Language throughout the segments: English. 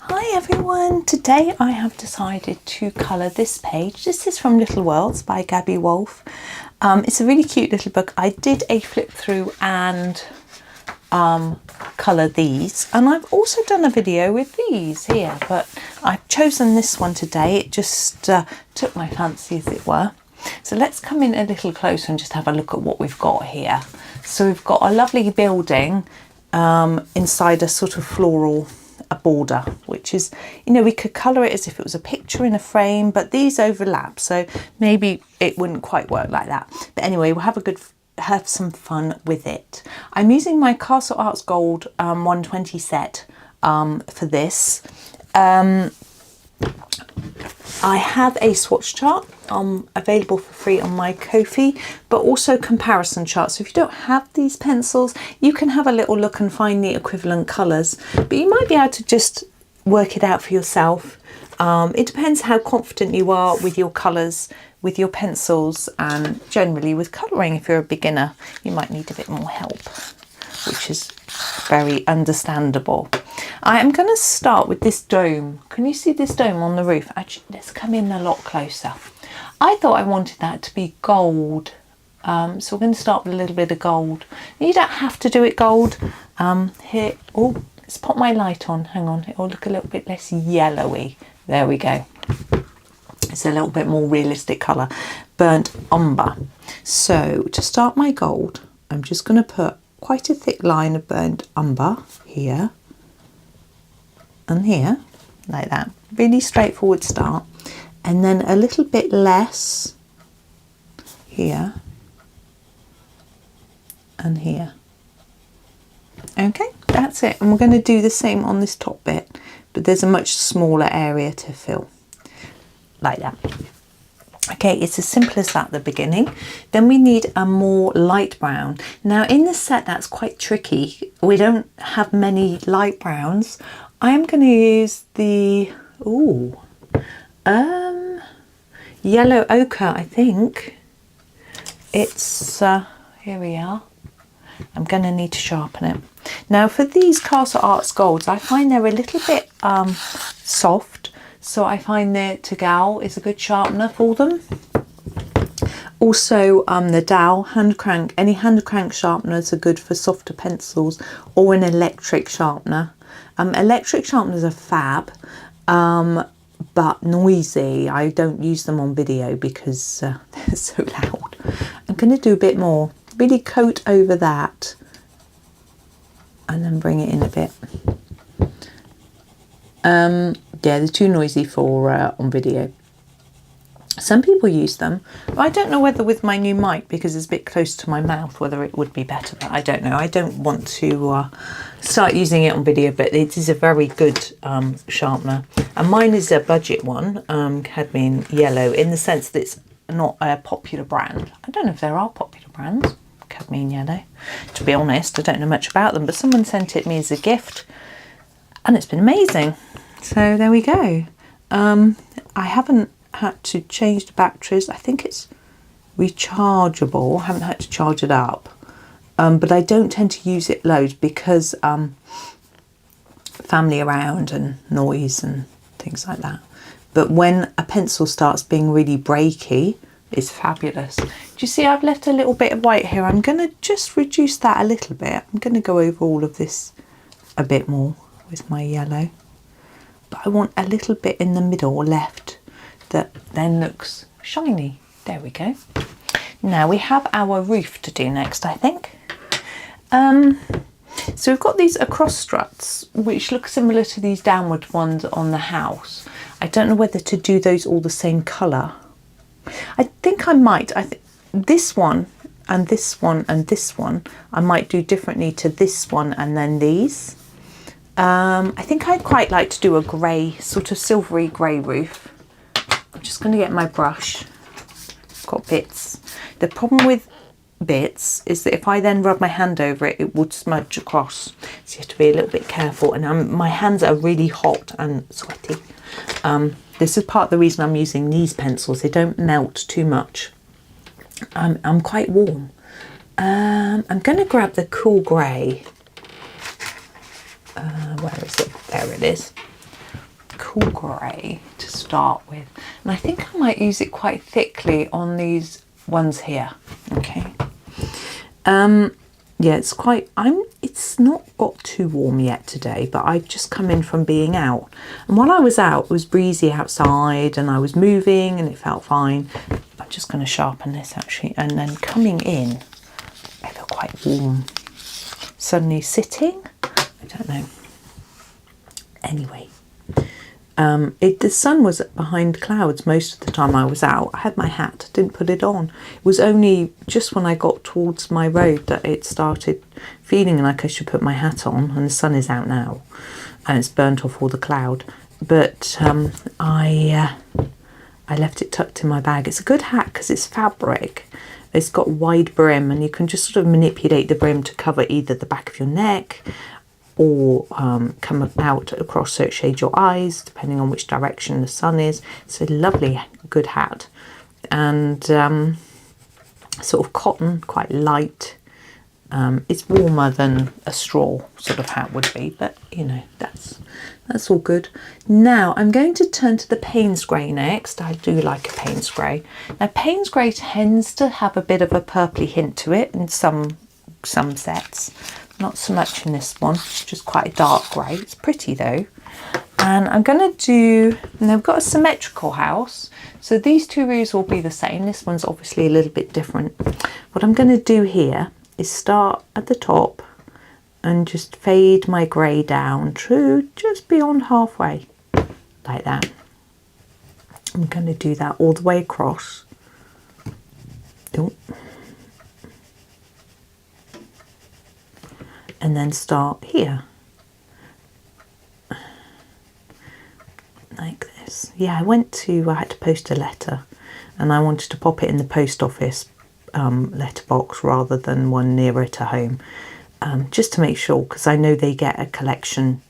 Hi everyone, today I have decided to colour this page. This is from Little Worlds by Gabi Wolf. It's a really cute little book. I did a flip through and colour these, and I've also done a video with these here, but I've chosen this one today. It just took my fancy, as it were. So let's come in a little closer and just have a look at what we've got here. So we've got a lovely building inside a sort of floral border, which is, you know, we could colour it as if it was a picture in a frame, but these overlap, so maybe it wouldn't quite work like that. But anyway, we'll have some fun with it. I'm using my Castle Arts Gold 120 set for this. I have a swatch chart available for free on my Ko-fi, but also comparison charts. So if you don't have these pencils, you can have a little look and find the equivalent colours, but you might be able to just work it out for yourself. It depends how confident you are with your colours, with your pencils, and generally with colouring. If you're a beginner, you might need a bit more help, which is very understandable. I am going to start with this dome. Can you see this dome on the roof? Actually, let's come in a lot closer. I thought I wanted that to be gold. So we're going to start with a little bit of gold. You don't have to do it gold. Here, oh, let's pop my light on. Hang on, it'll look a little bit less yellowy. There we go. It's a little bit more realistic colour. Burnt umber. So to start my gold, I'm just going to put quite a thick line of burnt umber here and here, like that. Really straightforward start. And then a little bit less here and here. Okay, that's it. And we're going to do the same on this top bit, but there's a much smaller area to fill, like that. Okay, it's as simple as that at the beginning. Then we need a more light brown. Now in this set, that's quite tricky. We don't have many light browns. I'm going to use the yellow ochre, I think. It's, here we are. I'm going to need to sharpen it. Now for these Castle Arts Golds, I find they're a little bit soft. So I find the Tagal is a good sharpener for them. Also the dowel, hand crank, any hand crank sharpeners are good for softer pencils, or an electric sharpener. Electric sharpeners are fab, but noisy. I don't use them on video because they're so loud. I'm going to do a bit more, really coat over that and then bring it in a bit. Yeah, they're too noisy for on video. Some people use them. I don't know whether with my new mic, because it's a bit close to my mouth, whether it would be better, but I don't know. I don't want to start using it on video, but it is a very good sharpener. And mine is a budget one, cadmium yellow, in the sense that it's not a popular brand. I don't know if there are popular brands, cadmium yellow. To be honest, I don't know much about them, but someone sent it me as a gift, and it's been amazing. So there we go. I haven't had to change the batteries. I think it's rechargeable. I haven't had to charge it up, but I don't tend to use it loads because family around and noise and things like that. But when a pencil starts being really breaky, it's fabulous. Do you see I've left a little bit of white here? I'm going to just reduce that a little bit. I'm going to go over all of this a bit more with my yellow, but I want a little bit in the middle left that then looks shiny. There we go. Now we have our roof to do next, I think. So we've got these across struts, which look similar to these downward ones on the house. I don't know whether to do those all the same colour. I think I might. This one and this one and this one, I might do differently to this one and then these. I think I'd quite like to do a grey, sort of silvery grey roof. I'm just going to get my brush. I've got bits. The problem with bits is that if I then rub my hand over it, it would smudge across. So you have to be a little bit careful. And my hands are really hot and sweaty. This is part of the reason I'm using these pencils. They don't melt too much. I'm quite warm. I'm going to grab the cool grey. Where is it? There it is. cool grey to start with, and I think I might use it quite thickly on these ones here. Okay. Yeah, it's quite, it's not got too warm yet today, but I've just come in from being out. And while I was out, it was breezy outside and I was moving and it felt fine. I'm just going to sharpen this actually. And then coming in, I feel quite warm. Suddenly sitting, I don't know. Anyway, the sun was behind clouds most of the time I was out. I had my hat, didn't put it on. It was only just when I got towards my road that it started feeling like I should put my hat on, and the sun is out now and it's burnt off all the cloud. But I left it tucked in my bag. It's a good hat because it's fabric. It's got a wide brim and you can just sort of manipulate the brim to cover either the back of your neck or come out across so it shades your eyes depending on which direction the sun is. It's a lovely good hat, and sort of cotton, quite light. It's warmer than a straw sort of hat would be, but you know, that's all good. Now I'm going to turn to the Payne's grey next. I do like a Payne's grey. Now Payne's grey tends to have a bit of a purpley hint to it in some sets. Not so much in this one, just quite a dark grey. It's pretty though. And I'm going to do, and I've got a symmetrical house, so these two rows will be the same. This one's obviously a little bit different. What I'm going to do here is start at the top and just fade my grey down to just beyond halfway, like that. I'm going to do that all the way across. Oh. And then start here like this. Yeah, I had to post a letter and I wanted to pop it in the post office letterbox rather than one nearer to home, just to make sure, because I know they get a collection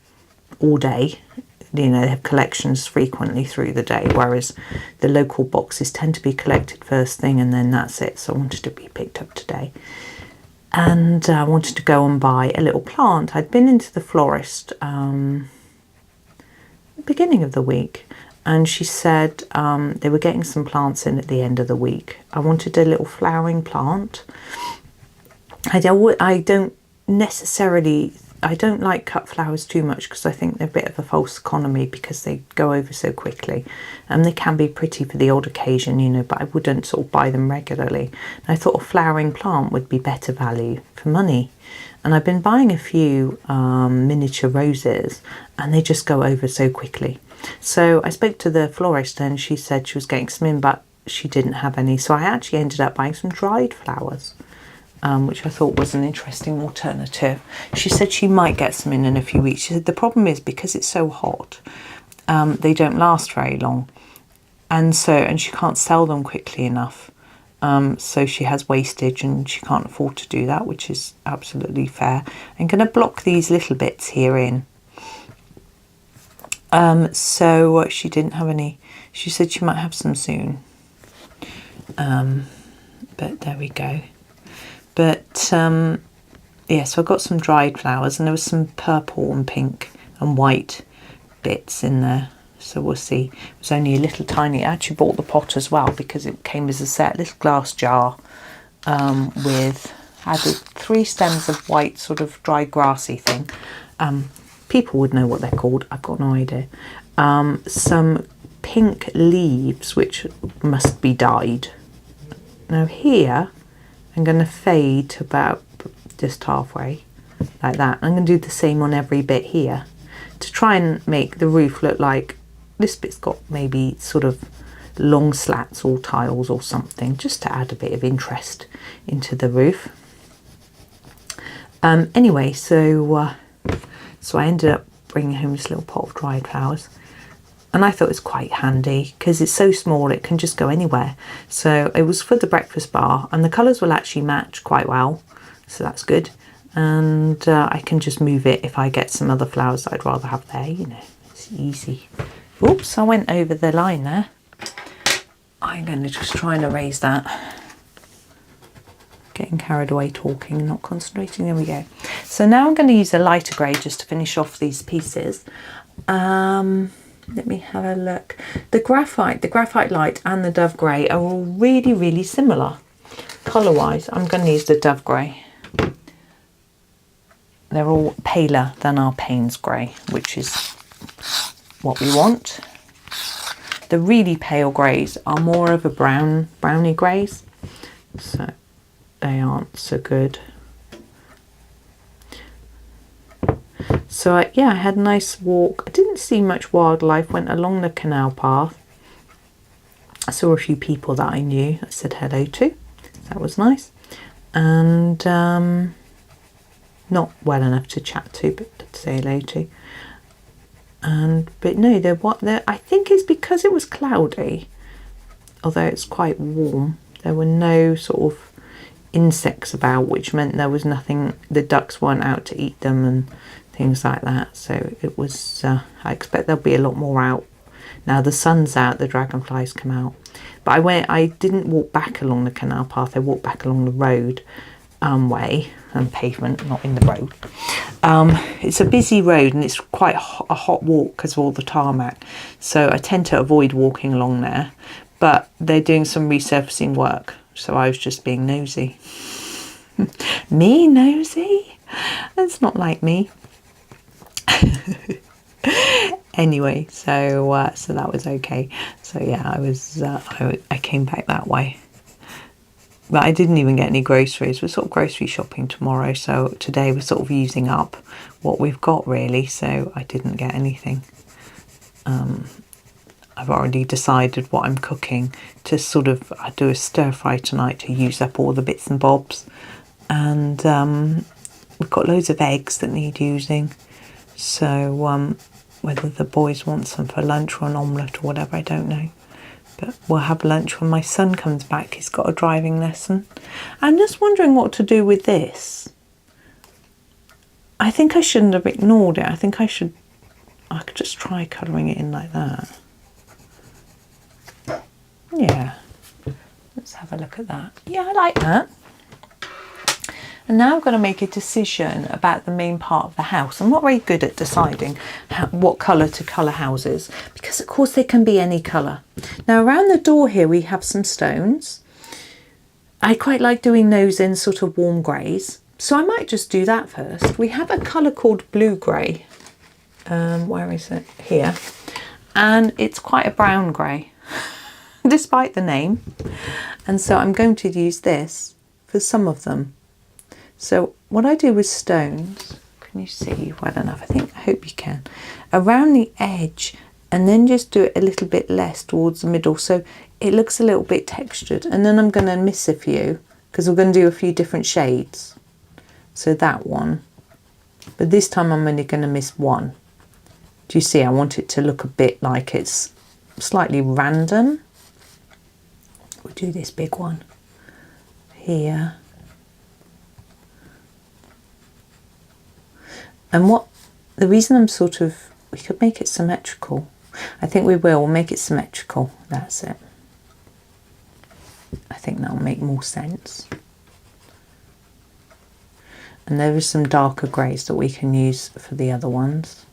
all day. You know, they have collections frequently through the day, whereas the local boxes tend to be collected first thing and then that's it. So I wanted to be picked up today. And I wanted to go and buy a little plant. I'd been into the florist beginning of the week, and she said they were getting some plants in at the end of the week. I wanted a little flowering plant. I don't like cut flowers too much because I think they're a bit of a false economy because they go over so quickly, and they can be pretty for the odd occasion, you know, but I wouldn't sort of buy them regularly. And I thought a flowering plant would be better value for money, and I've been buying a few miniature roses and they just go over so quickly. So I spoke to the florist and she said she was getting some in, but she didn't have any, so I actually ended up buying some dried flowers. Which I thought was an interesting alternative. She said she might get some in a few weeks. She said the problem is because it's so hot, they don't last very long, and she can't sell them quickly enough. So she has wastage and she can't afford to do that, which is absolutely fair. I'm going to block these little bits here in. So she didn't have any. She said she might have some soon. But there we go. But yeah, so I got some dried flowers and there was some purple and pink and white bits in there. So we'll see. It was only a little tiny. I actually bought the pot as well because it came as a set, little glass jar with had 3 stems of white sort of dry grassy thing. People would know what they're called. I've got no idea. Some pink leaves which must be dyed. Now here I'm going to fade to about just halfway, like that. I'm going to do the same on every bit here to try and make the roof look like this bit's got maybe sort of long slats or tiles or something, just to add a bit of interest into the roof. Anyway, so I ended up bringing home this little pot of dried flowers. And I thought it was quite handy because it's so small it can just go anywhere. So it was for the breakfast bar and the colours will actually match quite well. So that's good. And I can just move it if I get some other flowers that I'd rather have there. You know, it's easy. Oops, I went over the line there. I'm going to just try and erase that. Getting carried away talking and not concentrating. There we go. So now I'm going to use a lighter grey just to finish off these pieces. Let me have a look. The graphite light and the dove grey are all really, really similar colour wise. I'm going to use the dove grey. They're all paler than our Payne's grey, which is what we want. The really pale greys are more of a browny greys, so they aren't so good. So yeah, I had a nice walk. I didn't see much wildlife, went along the canal path. I saw a few people that I knew, I said hello to. That was nice. And not well enough to chat to, but to say hello to. But no, I think it's because it was cloudy, although it's quite warm. There were no sort of insects about, which meant there was nothing, the ducks weren't out to eat them and things like that. So it was, I expect there'll be a lot more out. Now the sun's out, the dragonflies come out. But I didn't walk back along the canal path, I walked back along the road way and pavement, not in the road. It's a busy road and it's quite a hot walk because of all the tarmac. So I tend to avoid walking along there, but they're doing some resurfacing work. So I was just being nosy. Me nosy? That's not like me. Anyway, so that was okay. So yeah, I came back that way. But I didn't even get any groceries. We're sort of grocery shopping tomorrow. So today we're sort of using up what we've got really. So I didn't get anything. I've already decided what I'm cooking to sort of, I do a stir fry tonight to use up all the bits and bobs. And we've got loads of eggs that need using. So whether the boys want some for lunch or an omelette or whatever, I don't know. But we'll have lunch when my son comes back. He's got a driving lesson. I'm just wondering what to do with this. I think I shouldn't have ignored it. I think I could just try colouring it in like that. Yeah. Let's have a look at that. Yeah, I like that. And now I've got to make a decision about the main part of the house. I'm not very good at deciding what colour to colour houses, because of course they can be any colour. Now around the door here we have some stones. I quite like doing those in sort of warm greys, so I might just do that first. We have a colour called blue grey. Where is it? Here. And it's quite a brown grey, despite the name. And so I'm going to use this for some of them. So what I do with stones, can you see well enough? I hope you can. Around the edge, and then just do it a little bit less towards the middle, so it looks a little bit textured. And then I'm going to miss a few, because we're going to do a few different shades. So that one. But this time I'm only going to miss one. Do you see? I want it to look a bit like it's slightly random. We'll do this big one here. And the reason I'm we could make it symmetrical. I think we'll make it symmetrical. That's it. I think that'll make more sense. And there is some darker greys that we can use for the other ones.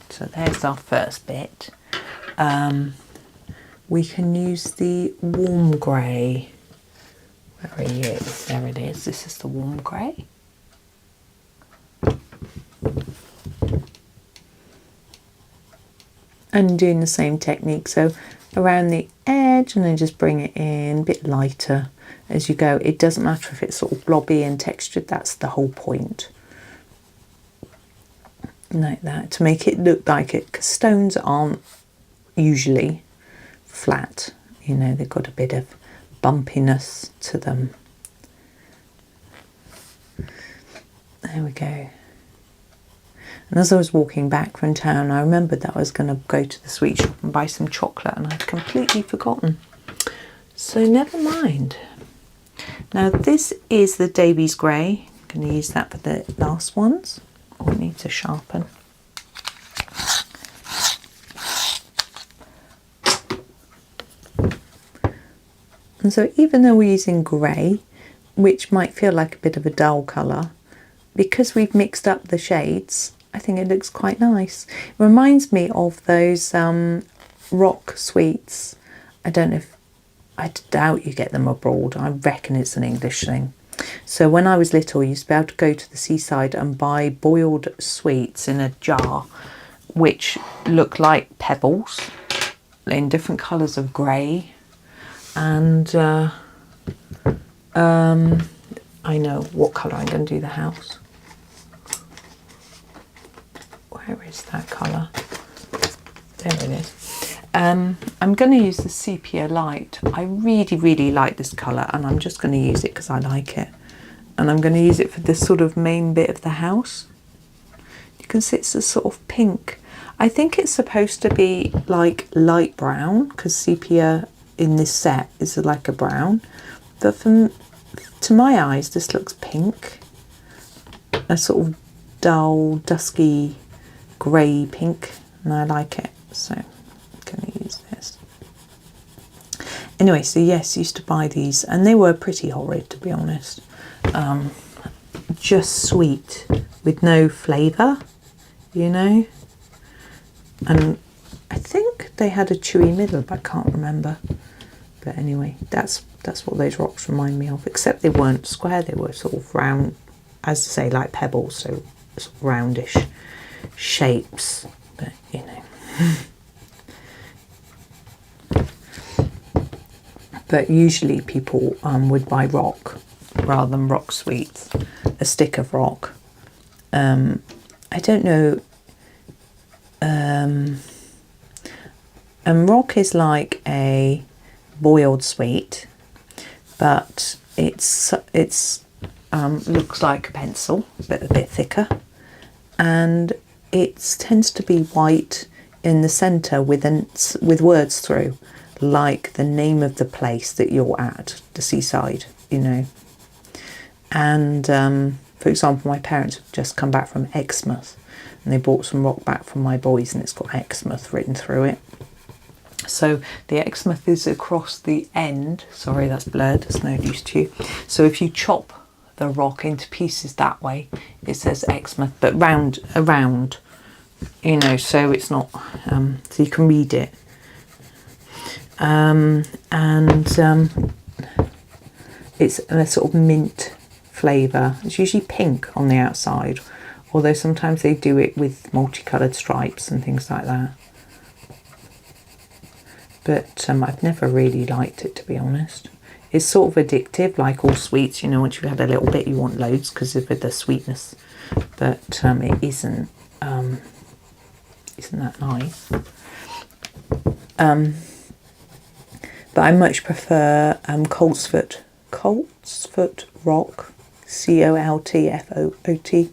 So there's our first bit. We can use the warm grey. Where are you? There it is. This is the warm grey. And doing the same technique, so around the edge, and then just bring it in a bit lighter as you go. It doesn't matter if it's sort of blobby and textured, that's the whole point. Like that, to make it look like it, because stones aren't usually flat, you know, they've got a bit of bumpiness to them. There we go. And as I was walking back from town, I remembered that I was going to go to the sweet shop and buy some chocolate, and I'd completely forgotten. So never mind. Now this is the Davys grey. I'm going to use that for the last ones. Oh, it needs to sharpen. And so even though we're using grey, which might feel like a bit of a dull colour, because we've mixed up the shades, I think it looks quite nice. It reminds me of those rock sweets. I don't know if, I doubt you get them abroad. I reckon it's an English thing. So when I was little, I used to be able to go to the seaside and buy boiled sweets in a jar, which look like pebbles in different colours of grey. And I know what colour I'm going to do the house. Where is that colour? There it is. I'm going to use the sepia light. I really like this colour, and I'm just going to use it because I like it. And I'm going to use it for this sort of main bit of the house. You can see it's a sort of pink. I think it's supposed to be like light brown, because sepia in this set is like a brown. But to my eyes, this looks pink. A sort of dull, dusky grey pink, and I like it, so I'm going to use this. Anyway, so yes, used to buy these, and they were pretty horrid, to be honest. Just sweet with no flavour, you know. And I think they had a chewy middle, but I can't remember. But anyway, that's what those rocks remind me of, except they weren't square, they were sort of round, as I say, like pebbles, so sort of roundish shapes, but you know. But usually people would buy rock rather than rock sweets, a stick of rock. I don't know. And rock is like a boiled sweet, but it's looks like a pencil, but a bit thicker, and it tends to be white in the centre with words through, like the name of the place that you're at, the seaside, you know. And for example, my parents have just come back from Exmouth, and they bought some rock back from my boys, and it's got Exmouth written through it. So the Exmouth is across the end. Sorry, that's blurred, it's no use to you. So if you chop the rock into pieces that way, it says Exmouth, but around, you know, so it's not, so you can read it. It's a sort of mint flavour. It's usually pink on the outside, although sometimes they do it with multicoloured stripes and things like that. But I've never really liked it, to be honest. It's sort of addictive, like all sweets, you know, once you've had a little bit you want loads because of the sweetness. But it isn't that nice. But I much prefer Coltsfoot rock, Coltfoot,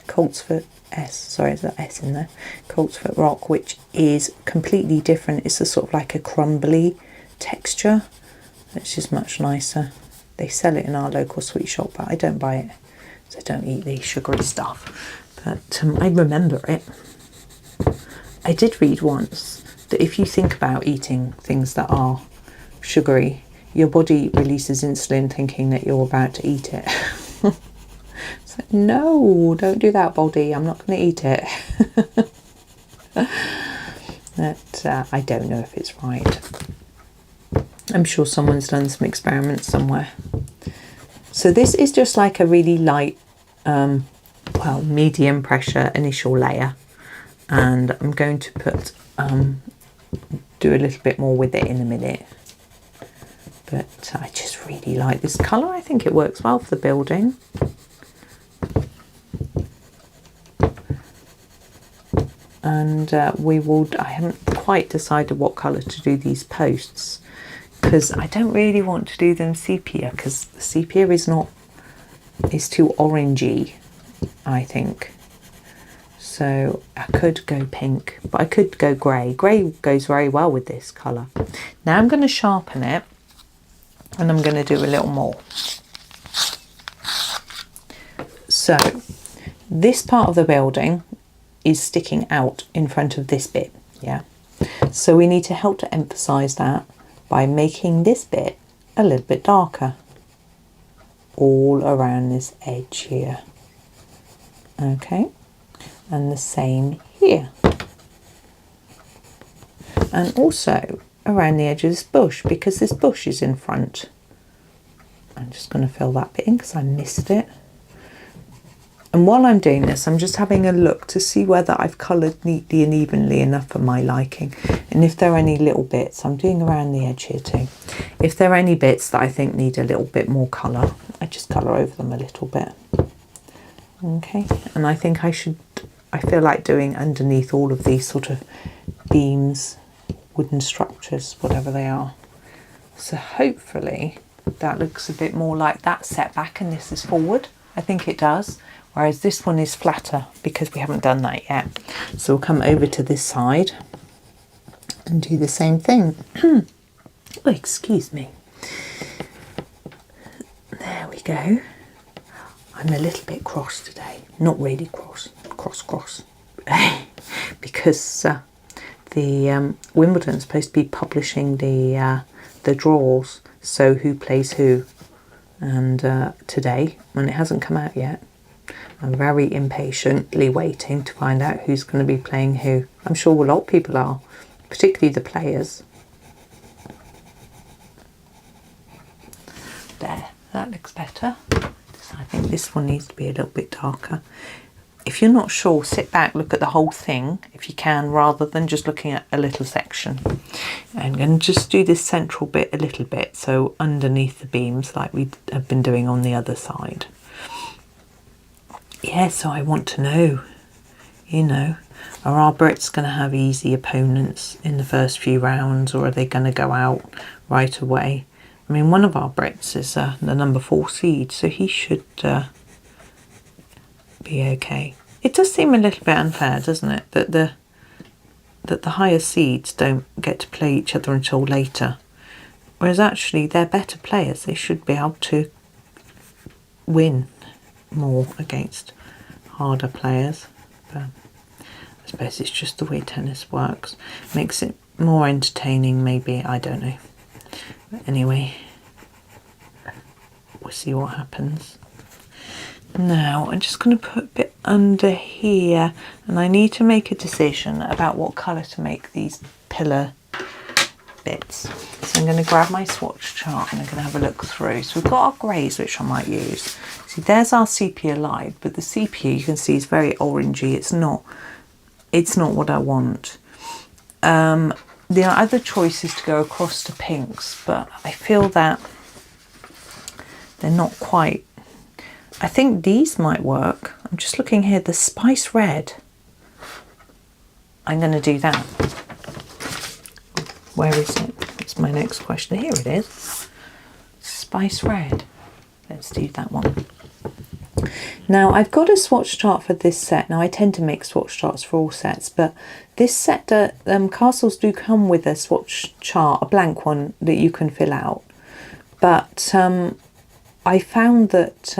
Coltsfoot S, sorry, there's an S in there, Coltsfoot rock, which is completely different. It's a sort of like a crumbly texture, which is much nicer. They sell it in our local sweet shop, but I don't buy it, so I don't eat the sugary stuff. But I remember it. I did read once that if you think about eating things that are sugary, your body releases insulin thinking that you're about to eat it. It's like, no, don't do that, body, I'm not going to eat it. But I don't know if it's right. I'm sure someone's done some experiments somewhere. So this is just like a really light, well, medium pressure initial layer, and I'm going to put do a little bit more with it in a minute. But I just really like this colour. I think it works well for the building. And I haven't quite decided what colour to do these posts, because I don't really want to do them sepia, because sepia is too orangey, I think. So I could go pink, but I could go grey. Grey goes very well with this colour. Now I'm going to sharpen it, and I'm going to do a little more. So this part of the building is sticking out in front of this bit, yeah? So we need to help to emphasise that by making this bit a little bit darker, all around this edge here. Okay, and the same here. And also around the edge of this bush, because this bush is in front. I'm just going to fill that bit in because I missed it. And while I'm doing this, I'm just having a look to see whether I've coloured neatly and evenly enough for my liking. And if there are any little bits, I'm doing around the edge here too. If there are any bits that I think need a little bit more colour, I just colour over them a little bit. Okay, and I think I feel like doing underneath all of these sort of beams, wooden structures, whatever they are. So hopefully that looks a bit more like that setback, and this is forward. I think it does. Whereas this one is flatter because we haven't done that yet. So we'll come over to this side and do the same thing. Oh, excuse me. There we go. I'm a little bit cross today. Not really cross. Cross. Because the Wimbledon's supposed to be publishing the draws. So who plays who. And today, when it hasn't come out yet, I'm very impatiently waiting to find out who's going to be playing who. I'm sure a lot of people are, particularly the players. There, that looks better. I think this one needs to be a little bit darker. If you're not sure, sit back, look at the whole thing if you can, rather than just looking at a little section. I'm going to just do this central bit a little bit, so underneath the beams like we have been doing on the other side. Yeah, so I want to know, you know, are our Brits going to have easy opponents in the first few rounds, or are they going to go out right away? I mean, one of our Brits is the number 4 seed, so he should be okay. It does seem a little bit unfair, doesn't it, that the higher seeds don't get to play each other until later, whereas actually they're better players. They should be able to win more against harder players. But I suppose it's just the way tennis works. Makes it more entertaining, maybe, I don't know. But anyway, we'll see what happens. Now I'm just going to put a bit under here, and I need to make a decision about what colour to make these pillar bits. So I'm going to grab my swatch chart and I'm going to have a look through. So we've got our greys, which I might use. See, there's our sepia light, but the sepia you can see is very orangey. It's not what I want. The other choice is to go across to pinks, but I feel that they're not quite. I think these might work. I'm just looking here, the spice red. I'm going to do that. Where is it? That's my next question. Here it is. Spice red. Let's do that one. Now I've got a swatch chart for this set. Now I tend to make swatch charts for all sets, but this set, castles do come with a swatch chart, a blank one that you can fill out. But I found that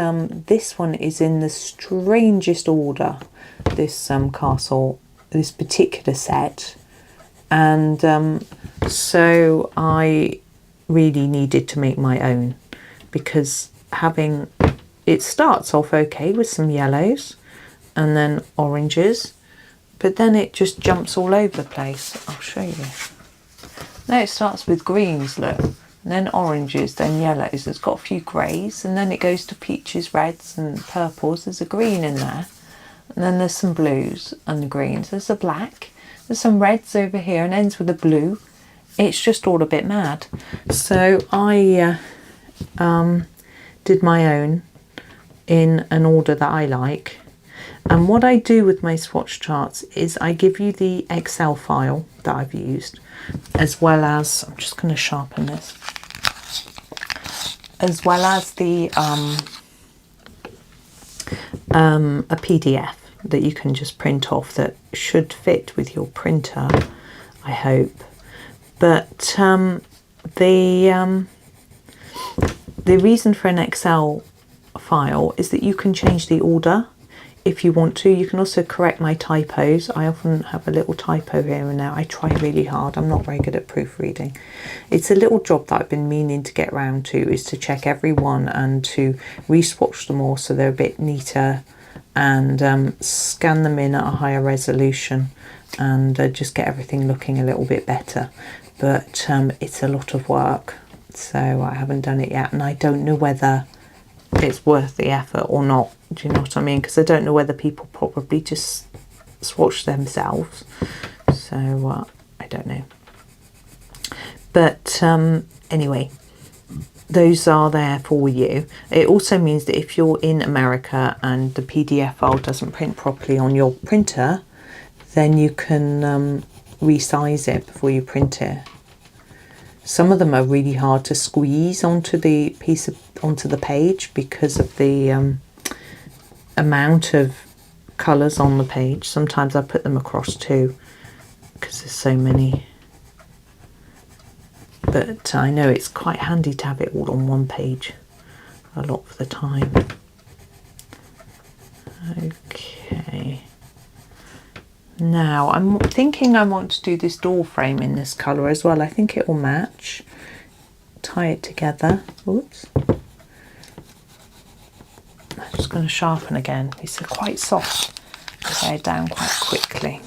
this one is in the strangest order, this castle, this particular set. And so I really needed to make my own, because it starts off okay with some yellows and then oranges, but then it just jumps all over the place. I'll show you. Now it starts with greens, look, and then oranges, then yellows. It's got a few greys, and then it goes to peaches, reds and purples. There's a green in there, and then there's some blues and greens. There's a black, there's some reds over here, and ends with a blue. It's just all a bit mad. So I did my own in an order that I like. And what I do with my swatch charts is I give you the Excel file that I've used, as well as, I'm just going to sharpen this, as well as the a PDF that you can just print off that should fit with your printer, I hope. But the reason for an Excel file is that you can change the order if you want to. You can also correct my typos. I often have a little typo here and there. I try really hard. I'm not very good at proofreading. It's a little job that I've been meaning to get round to, is to check every one and to re-swatch them all so they're a bit neater and scan them in at a higher resolution and just get everything looking a little bit better. But it's a lot of work, so I haven't done it yet, and I don't know whether it's worth the effort or not. Do you know what I mean? Because I don't know whether people probably just swatch themselves, so I don't know. But anyway, those are there for you. It also means that if you're in America and the PDF file doesn't print properly on your printer, then you can resize it before you print it. Some of them are really hard to squeeze onto the onto the page because of the amount of colours on the page. Sometimes I put them across too because there's so many. But I know it's quite handy to have it all on one page a lot of the time. Okay. Now I'm thinking I want to do this door frame in this colour as well. I think it will match. Tie it together. Oops. I'm just going to sharpen again. These are quite soft. They're down quite quickly.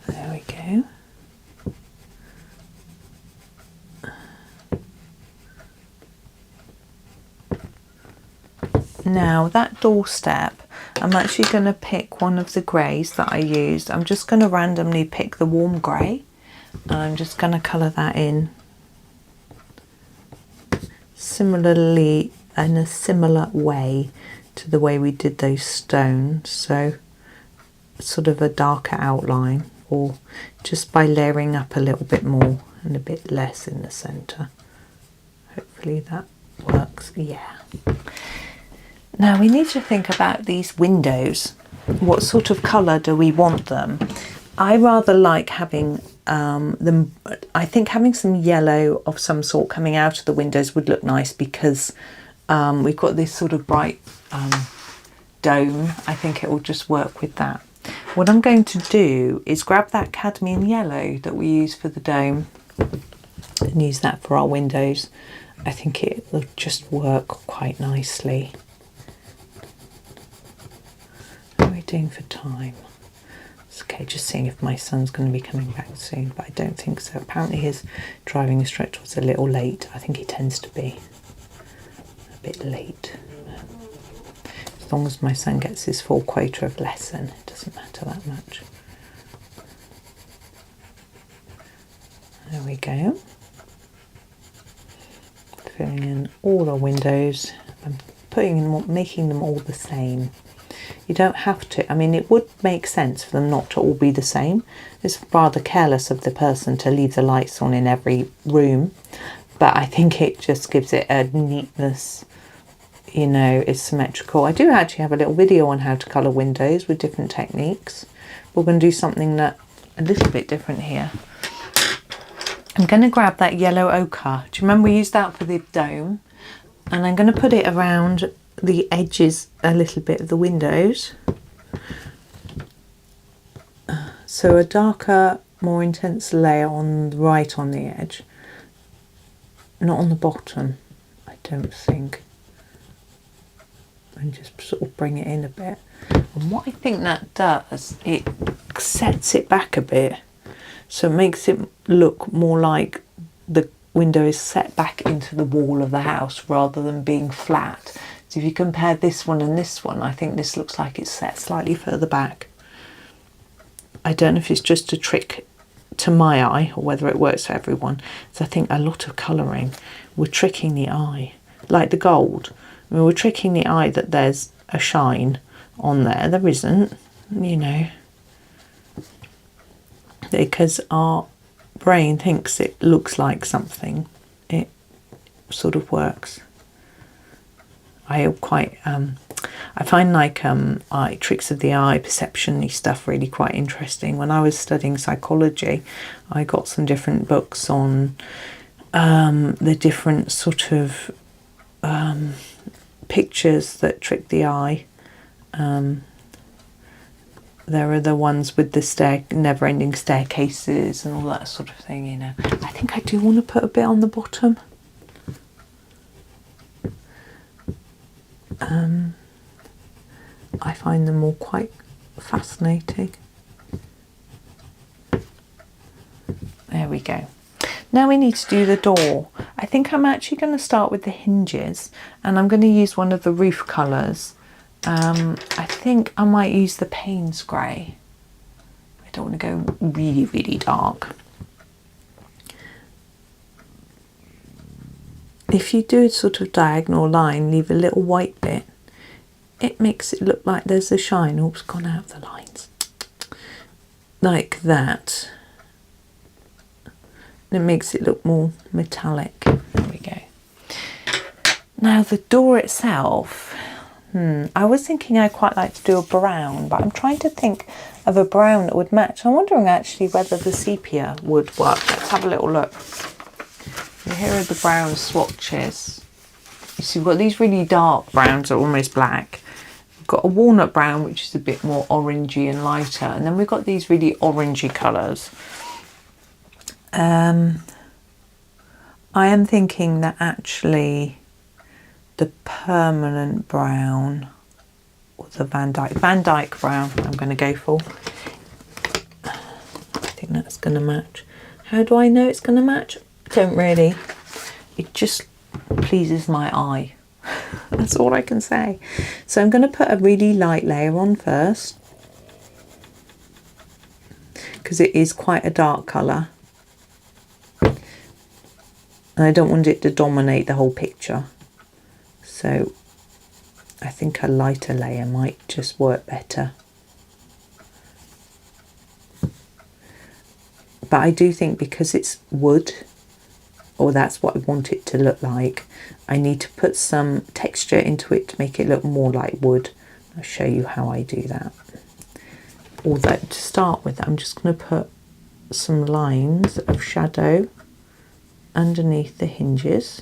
There we go. Now that doorstep, I'm actually going to pick one of the greys that I used. I'm just going to randomly pick the warm grey and I'm just going to colour that in similarly, in a similar way to the way we did those stones. So sort of a darker outline, or just by layering up a little bit more and a bit less in the centre. Hopefully that works. Yeah. Now we need to think about these windows. What sort of colour do we want them? I rather like having them, I think having some yellow of some sort coming out of the windows would look nice because we've got this sort of bright dome. I think it will just work with that. What I'm going to do is grab that cadmium yellow that we use for the dome and use that for our windows. I think it will just work quite nicely. What are we doing for time? It's okay, just seeing if my son's going to be coming back soon, but I don't think so. Apparently his driving instructor was a little late. I think he tends to be a bit late. As long as my son gets his full quota of lesson, it doesn't matter that much. There we go. Filling in all our windows and making them all the same. You don't have to. I mean, it would make sense for them not to all be the same. It's rather careless of the person to leave the lights on in every room, but I think it just gives it a neatness. You know, it's symmetrical. I do actually have a little video on how to colour windows with different techniques. We're going to do something that a little bit different here. I'm going to grab that yellow ochre. Do you remember we used that for the dome? And I'm going to put it around the edges a little bit of the windows. So a darker, more intense layer right on the edge. Not on the bottom, I don't think. And just sort of bring it in a bit. And what I think that does, it sets it back a bit. So it makes it look more like the window is set back into the wall of the house rather than being flat. So if you compare this one and this one, I think this looks like it's set slightly further back. I don't know if it's just a trick to my eye or whether it works for everyone. So I think a lot of colouring, we're tricking the eye. Like the gold, I mean, we're tricking the eye that there's a shine on there. There isn't, you know. Because our brain thinks it looks like something, it sort of works. I find like tricks of the eye, perception-y stuff really quite interesting. When I was studying psychology, I got some different books on the different sort of pictures that trick the eye. there are the ones with the never-ending staircases and all that sort of thing, you know. I think I do want to put a bit on the bottom. I find them all quite fascinating. There we go. Now we need to do the door. I think I'm actually going to start with the hinges, and I'm going to use one of the roof colours. I think I might use the Payne's grey. I don't want to go really, really dark. If you do a sort of diagonal line, leave a little white bit, it makes it look like there's a shine. Oops, gone out of the lines. Like that. It makes it look more metallic. There we go. Now the door itself, I was thinking I'd quite like to do a brown, but I'm trying to think of a brown that would match. I'm wondering actually whether the sepia would work. Let's have a little look. Here are the brown swatches. You see, we've got these really dark browns that are almost black. We've got a walnut brown, which is a bit more orangey and lighter, and then we've got these really orangey colours. I am thinking that actually the permanent brown, or the Van Dyke brown, I'm going to go for. I think that's going to match. How do I know it's going to match? Don't really. It just pleases my eye. That's all I can say. So I'm going to put a really light layer on first, because it is quite a dark colour. And I don't want it to dominate the whole picture. So I think a lighter layer might just work better. But I do think because it's wood, or that's what I want it to look like, I need to put some texture into it to make it look more like wood. I'll show you how I do that. Although to start with, I'm just going to put some lines of shadow underneath the hinges,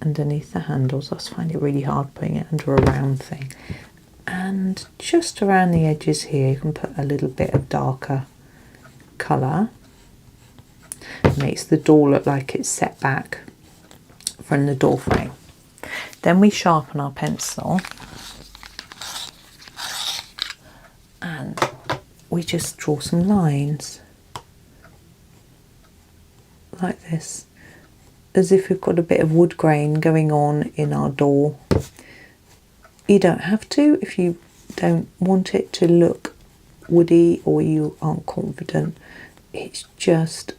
underneath the handles. I find it really hard putting it under a round thing. And just around the edges here, you can put a little bit of darker colour. It makes the door look like it's set back from the door frame. Then we sharpen our pencil and we just draw some lines like this, as if we've got a bit of wood grain going on in our door. You don't have to if you don't want it to look woody or you aren't confident. It's just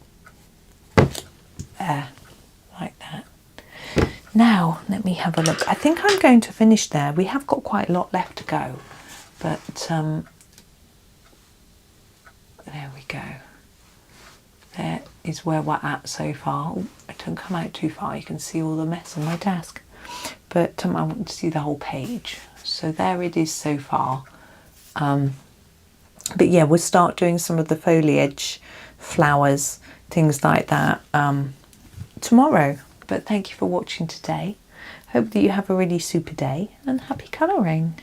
there, like that. Now let me have a look. I think I'm going to finish there. We have got quite a lot left to go, but there we go. There is where we're at so far. Ooh, I don't come out too far, you can see all the mess on my desk, but I want to see the whole page. So there it is so far. But yeah, we'll start doing some of the foliage, flowers, things like that tomorrow. But thank you for watching today. Hope that you have a really super day and happy colouring.